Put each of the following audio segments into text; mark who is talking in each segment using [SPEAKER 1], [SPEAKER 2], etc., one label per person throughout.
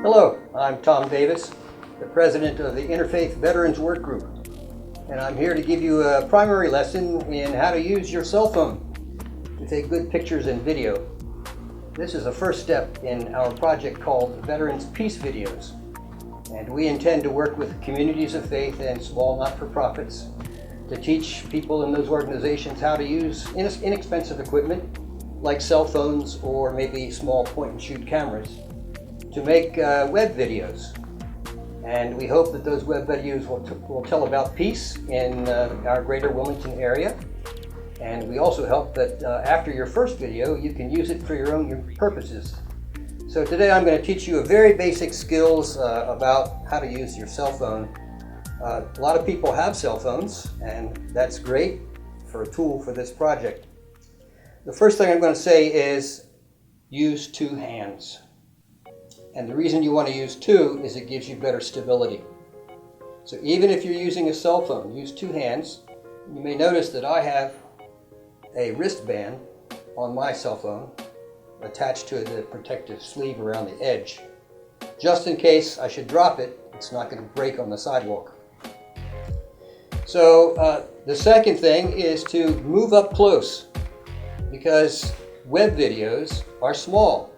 [SPEAKER 1] Hello, I'm Tom Davis, the president of the Interfaith Veterans Workgroup, and I'm here to give you a primary lesson in how to use your cell phone to take good pictures and video. This is the first step in our project called Veterans Peace Videos, and we intend to work with communities of faith and small not-for-profits to teach people in those organizations how to use inexpensive equipment like cell phones or maybe small point-and-shoot cameras to make web videos. And we hope that those web videos will tell about peace in our greater Wilmington area. And we also hope that after your first video, you can use it for your own purposes. So today I'm going to teach you a very basic skills about how to use your cell phone. A lot of people have cell phones, and that's great for a tool for this project. The first thing I'm going to say is use two hands. And the reason you want to use two is it gives you better stability. So even if you're using a cell phone, use two hands. You may notice that I have a wristband on my cell phone attached to the protective sleeve around the edge. Just in case I should drop it, it's not going to break on the sidewalk. So the second thing is to move up close, because web videos are small.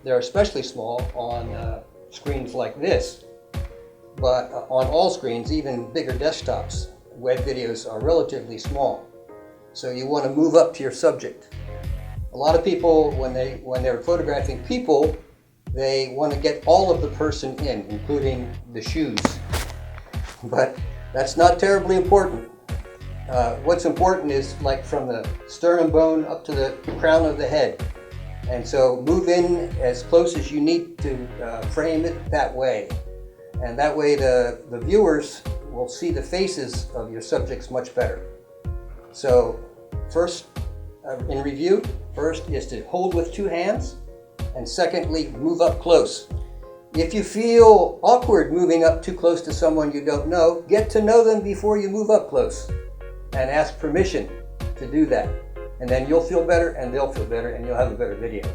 [SPEAKER 1] They're especially small on screens like this, but on all screens, even bigger desktops, web videos are relatively small. So you want to move up to your subject. A lot of people, when they're photographing people, they want to get all of the person in, including the shoes. But that's not terribly important. What's important is like from the sternum bone up to the crown of the head. And so move in as close as you need to frame it that way. And that way the viewers will see the faces of your subjects much better. So first, in review, first is to hold with two hands, and secondly, move up close. If you feel awkward moving up too close to someone you don't know, get to know them before you move up close and ask permission to do that. And then you'll feel better and they'll feel better and you'll have a better video.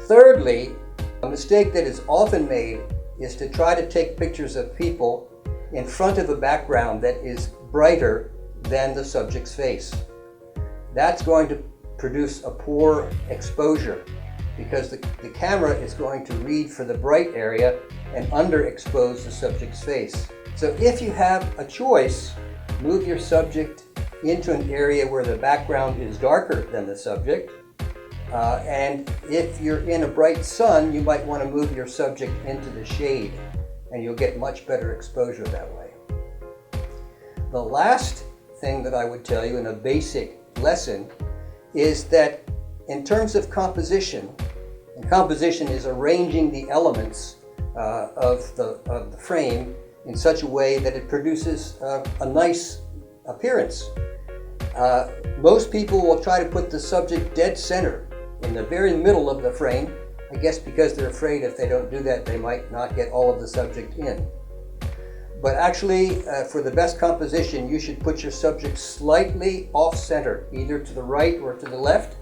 [SPEAKER 1] Thirdly, a mistake that is often made is to try to take pictures of people in front of a background that is brighter than the subject's face. That's going to produce a poor exposure because the camera is going to read for the bright area and underexpose the subject's face. So if you have a choice, move your subject into an area where the background is darker than the subject. And if you're in a bright sun, you might want to move your subject into the shade, and you'll get much better exposure that way. The last thing that I would tell you in a basic lesson is that in terms of composition, and composition is arranging the elements of the frame in such a way that it produces a nice appearance. Most people will try to put the subject dead center in the very middle of the frame, I guess because they're afraid if they don't do that they might not get all of the subject in. But actually, for the best composition, you should put your subject slightly off center, either to the right or to the left.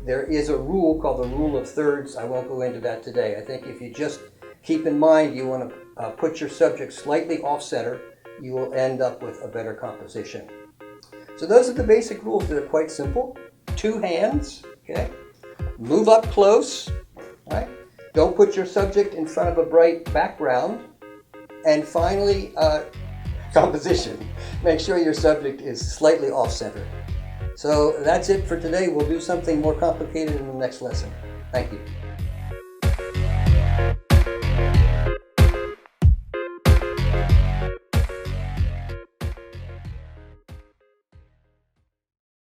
[SPEAKER 1] There is a rule called the rule of thirds. I won't go into that today. I think if you just keep in mind you want to put your subject slightly off center, you will end up with a better composition. So those are the basic rules. They're quite simple. Two hands, okay? Move up close, right? Don't put your subject in front of a bright background. And finally, composition. Make sure your subject is slightly off center. So that's it for today. We'll do something more complicated in the next lesson. Thank you.